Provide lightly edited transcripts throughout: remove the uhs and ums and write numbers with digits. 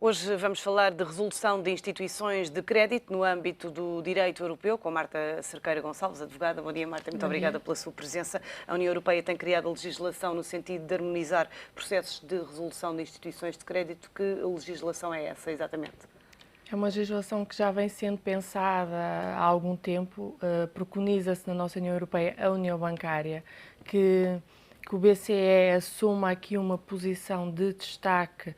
Hoje vamos falar de resolução de instituições de crédito no âmbito do direito europeu, com Marta Cerqueira Gonçalves, advogada. Bom dia, Marta. Muito Bom obrigada dia. pela sua presença. A União Europeia tem criado a legislação no sentido de harmonizar processos de resolução de instituições de crédito. Que legislação é essa, exatamente? É uma legislação que já vem sendo pensada há algum tempo. Preconiza-se na nossa União Europeia a União Bancária, que o BCE assuma aqui uma posição de destaque,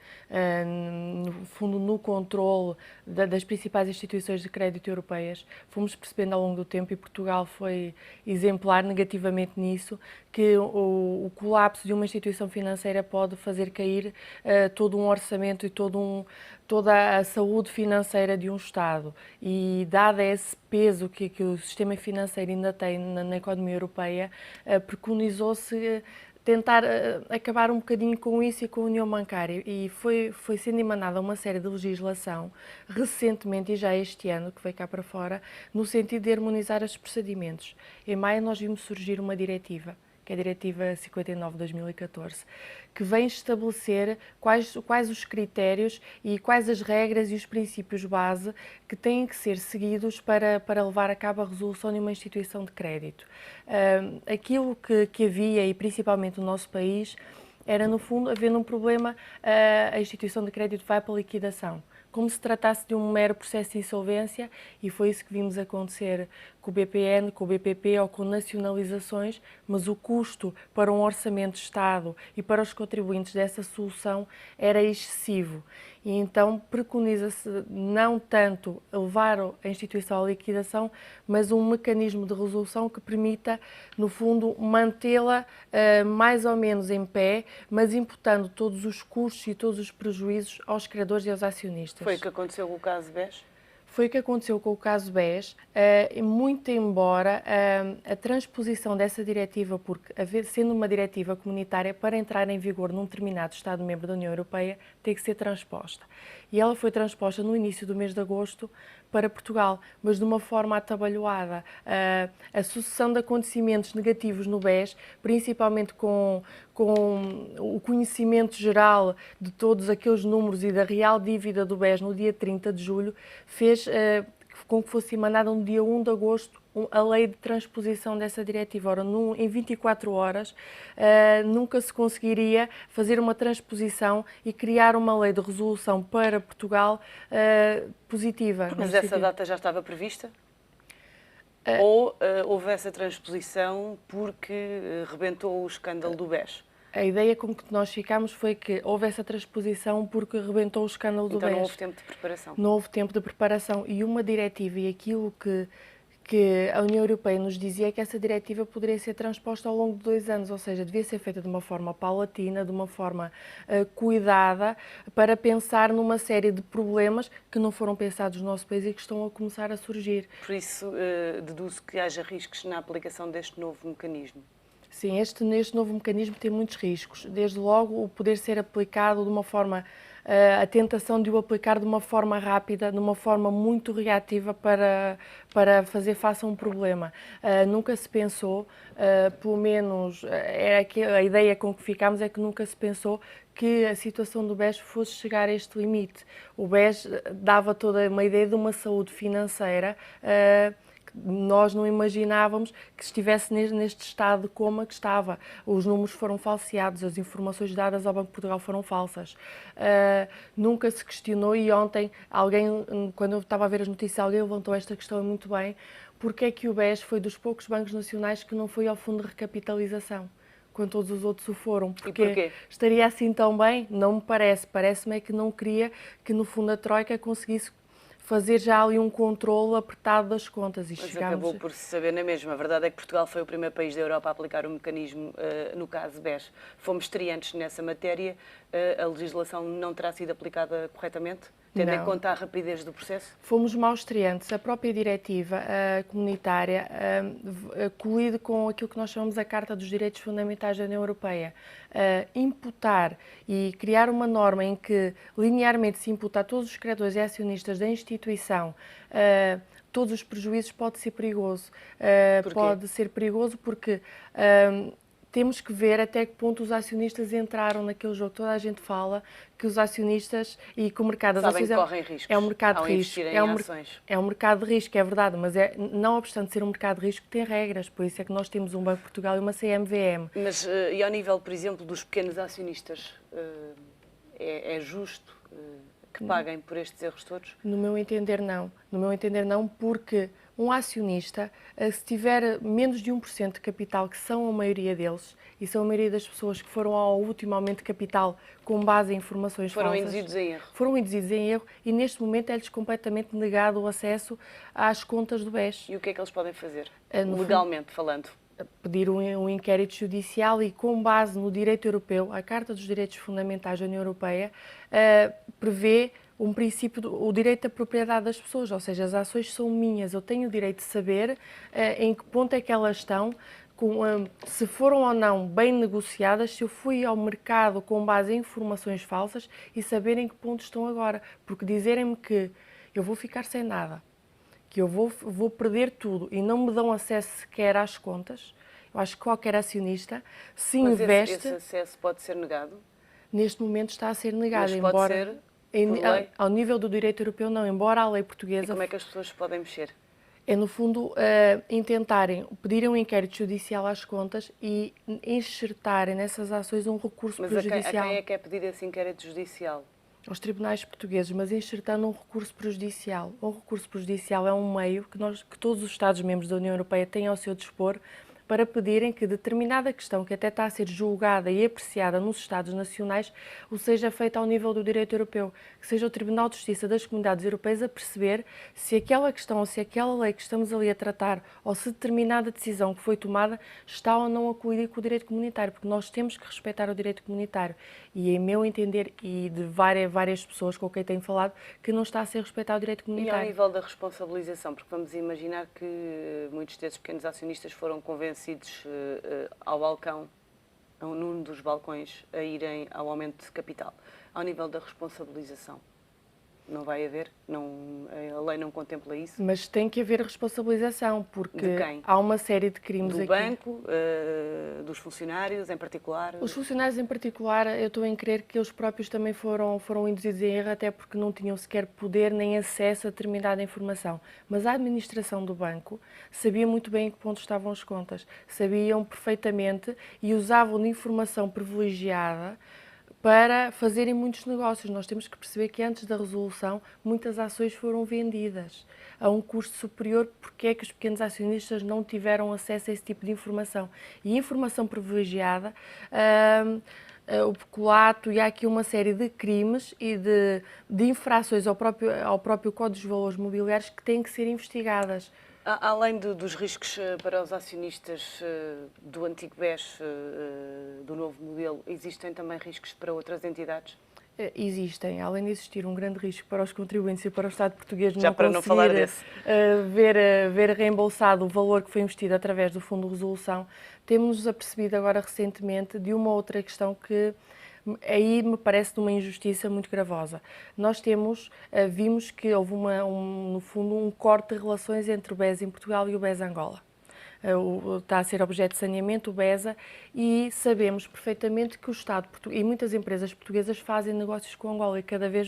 no fundo, no controle das principais instituições de crédito europeias. Fomos percebendo ao longo do tempo, e Portugal foi exemplar negativamente nisso, que o colapso de uma instituição financeira pode fazer cair todo um orçamento e toda a saúde financeira de um Estado. E, dado esse peso que o sistema financeiro ainda tem na economia europeia, preconizou-se tentar acabar um bocadinho com isso e com a União Bancária. E foi sendo emanada uma série de legislação, recentemente e já este ano, que veio cá para fora, no sentido de harmonizar os procedimentos. Em maio nós vimos surgir uma diretiva, que é a Diretiva 59 de 2014, que vem estabelecer quais os critérios e quais as regras e os princípios base que têm que ser seguidos para levar a cabo a resolução de uma instituição de crédito. Aquilo que havia, e principalmente no nosso país, era, no fundo, havendo um problema, a instituição de crédito vai para a liquidação, como se tratasse de um mero processo de insolvência, e foi isso que vimos acontecer com o BPN, com o BPP ou com nacionalizações, mas o custo para um orçamento de Estado e para os contribuintes dessa solução era excessivo. E então preconiza-se não tanto levar a instituição à liquidação, mas um mecanismo de resolução que permita, no fundo, mantê-la mais ou menos em pé, mas imputando todos os custos e todos os prejuízos aos credores e aos acionistas. Foi o que aconteceu com o caso BES? Foi o que aconteceu com o caso BES, muito embora a transposição dessa diretiva, porque sendo uma diretiva comunitária, para entrar em vigor num determinado Estado-membro da União Europeia, tem que ser transposta. E ela foi transposta no início do mês de agosto para Portugal, mas de uma forma atabalhoada. A sucessão de acontecimentos negativos no BES, principalmente com o conhecimento geral de todos aqueles números e da real dívida do BES no dia 30 de julho, fez com que fosse emanada no dia 1 de agosto a lei de transposição dessa diretiva. Ora, em 24 horas nunca se conseguiria fazer uma transposição e criar uma lei de resolução para Portugal positiva. Mas essa data já estava prevista? Ou houve essa transposição porque rebentou o escândalo do BES? A ideia com que nós ficámos foi que houve essa transposição porque rebentou o escândalo do BES. Então não houve tempo de preparação? Não houve tempo de preparação. E uma diretiva, e aquilo que a União Europeia nos dizia, é que essa diretiva poderia ser transposta ao longo de 2 anos, ou seja, devia ser feita de uma forma paulatina, de uma forma cuidada, para pensar numa série de problemas que não foram pensados no nosso país e que estão a começar a surgir. Por isso, deduzo que haja riscos na aplicação deste novo mecanismo. Sim, este novo mecanismo tem muitos riscos. Desde logo, o poder ser aplicado de uma forma, a tentação de o aplicar de uma forma rápida, de uma forma muito reativa para fazer face a um problema. Nunca se pensou, pelo menos a ideia com que ficámos é que nunca se pensou que a situação do BES fosse chegar a este limite. O BES dava toda uma ideia de uma saúde financeira nós não imaginávamos que estivesse neste estado de coma que estava. Os números foram falseados, as informações dadas ao Banco de Portugal foram falsas. Nunca se questionou, e ontem quando eu estava a ver as notícias, alguém levantou esta questão muito bem: porque é que o BES foi dos poucos bancos nacionais que não foi ao fundo de recapitalização, quando todos os outros o foram? Porque estaria assim tão bem? Não me parece. Parece-me é que não queria que, no fundo, a Troika conseguisse fazer já ali um controle apertado das contas. Mas acabou por se saber na mesma. A verdade é que Portugal foi o primeiro país da Europa a aplicar o mecanismo no caso BES. Fomos estreantes nessa matéria. A legislação não terá sido aplicada corretamente, tendo em conta a rapidez do processo? Fomos maus estreantes. A própria diretiva comunitária colide com aquilo que nós chamamos a Carta dos Direitos Fundamentais da União Europeia. Imputar e criar uma norma em que linearmente se imputa a todos os credores e acionistas da instituição todos os prejuízos pode ser perigoso. Pode ser perigoso porque temos que ver até que ponto os acionistas entraram naquele jogo. Toda a gente fala que os acionistas e que o mercado das sabem ações que correm riscos é um mercado ao de risco. investir em ações. É um mercado de risco, é verdade, mas não obstante ser um mercado de risco, tem regras. Por isso é que nós temos um Banco de Portugal e uma CMVM. Mas, e ao nível, por exemplo, dos pequenos acionistas, é justo que paguem por estes erros todos? No meu entender, não. No meu entender, não, porque um acionista, se tiver menos de 1% de capital, que são a maioria deles, e são a maioria das pessoas que foram ao último aumento de capital com base em informações Foram falsas, induzidos em erro. foram induzidos em erro, e neste momento é-lhes completamente negado o acesso às contas do BES. E o que é que eles podem fazer, no legalmente falando? Pedir um inquérito judicial e, com base no direito europeu, a Carta dos Direitos Fundamentais da União Europeia prevê um princípio, o direito da propriedade das pessoas, ou seja, as ações são minhas, eu tenho o direito de saber em que ponto é que elas estão, se foram ou não bem negociadas, se eu fui ao mercado com base em informações falsas e saber em que ponto estão agora. Porque dizerem-me que eu vou ficar sem nada, que eu vou perder tudo e não me dão acesso sequer às contas, eu acho que qualquer acionista se Mas investe... esse acesso pode ser negado? Neste momento está a ser negado, Mas pode ser por lei? Ao nível do direito europeu não, embora a lei portuguesa... E como é que as pessoas podem mexer? É, no fundo, intentarem pedir um inquérito judicial às contas e enxertarem nessas ações um recurso prejudicial. Mas a quem é que é pedir esse inquérito judicial? Aos tribunais portugueses, mas enxertando um recurso prejudicial. Um recurso prejudicial é um meio que todos os Estados-membros da União Europeia têm ao seu dispor para pedirem que determinada questão, que até está a ser julgada e apreciada nos Estados nacionais, o seja feita ao nível do direito europeu, que seja o Tribunal de Justiça das Comunidades Europeias a perceber se aquela questão, ou se aquela lei que estamos ali a tratar, ou se determinada decisão que foi tomada está ou não a colidir com o direito comunitário, porque nós temos que respeitar o direito comunitário. E, em meu entender, e de várias pessoas com quem tenho falado, que não está a ser respeitado o direito comunitário. E ao nível da responsabilização, porque vamos imaginar que muitos desses pequenos acionistas foram convencidos ao balcão, num dos balcões, a irem ao aumento de capital. Ao nível da responsabilização, não vai haver? A lei não contempla isso? Mas tem que haver responsabilização, porque há uma série de crimes aqui. Do banco, dos funcionários em particular? Os funcionários em particular, eu estou em crer que eles próprios também foram induzidos em erro, até porque não tinham sequer poder nem acesso a determinada informação. Mas a administração do banco sabia muito bem em que ponto estavam as contas, sabiam perfeitamente e usavam de informação privilegiada para fazerem muitos negócios. Nós temos que perceber que antes da resolução muitas ações foram vendidas a um custo superior, porque é que os pequenos acionistas não tiveram acesso a esse tipo de informação. E informação privilegiada, o peculato, e há aqui uma série de crimes e de infrações ao próprio Código dos Valores Mobiliários que têm que ser investigadas. Além dos riscos para os acionistas do antigo BES, do novo modelo, existem também riscos para outras entidades? Existem. Além de existir um grande risco para os contribuintes e para o Estado português Já para não falar desse. Ver reembolsado o valor que foi investido através do Fundo de Resolução, temos-nos apercebido agora recentemente de uma outra questão que aí me parece de uma injustiça muito gravosa. Nós vimos que houve, no fundo, um corte de relações entre o BES em Portugal e o BES Angola. Está a ser objeto de saneamento, o BESA, e sabemos perfeitamente que o Estado e muitas empresas portuguesas fazem negócios com Angola e cada vez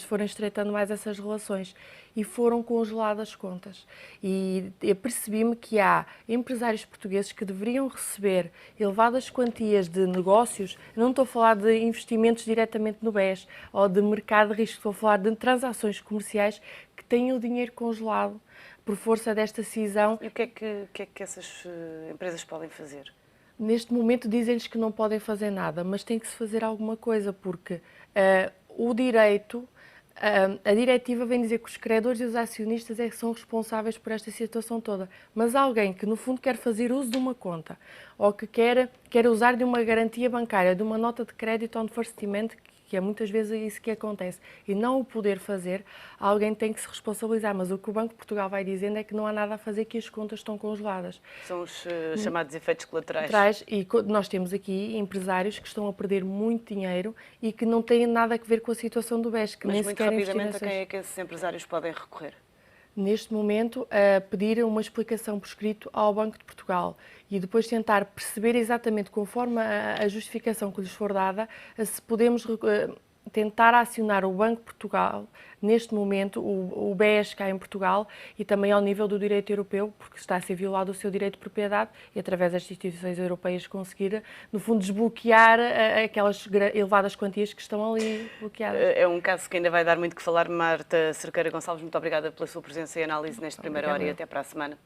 se forem estreitando mais essas relações, e foram congeladas as contas. E eu percebi-me que há empresários portugueses que deveriam receber elevadas quantias de negócios, não estou a falar de investimentos diretamente no BES ou de mercado de risco, estou a falar de transações comerciais que têm o dinheiro congelado por força desta cisão. E o que é que essas empresas podem fazer? Neste momento dizem-lhes que não podem fazer nada, mas tem que se fazer alguma coisa, porque o direito, a diretiva vem dizer que os credores e os acionistas é que são responsáveis por esta situação toda. Mas alguém que, no fundo, quer fazer uso de uma conta ou que quer usar de uma garantia bancária, de uma nota de crédito on first demand, que é muitas vezes isso que acontece, e não o poder fazer, alguém tem que se responsabilizar. Mas o que o Banco de Portugal vai dizendo é que não há nada a fazer, que as contas estão congeladas. São os chamados efeitos colaterais. E nós temos aqui empresários que estão a perder muito dinheiro e que não têm nada a ver com a situação do BES. Mas muito rapidamente, a quem é que esses empresários podem recorrer? neste momento, a pedir uma explicação por escrito ao Banco de Portugal e depois tentar perceber exatamente, conforme a justificação que lhes for dada, se podemos tentar acionar o Banco de Portugal, neste momento, o BES cá em Portugal, e também ao nível do direito europeu, porque está a ser violado o seu direito de propriedade, e através das instituições europeias conseguir, no fundo, desbloquear aquelas elevadas quantias que estão ali bloqueadas. É um caso que ainda vai dar muito que falar. Marta Cerqueira Gonçalves, muito obrigada pela sua presença e análise nesta primeira hora e até para a semana.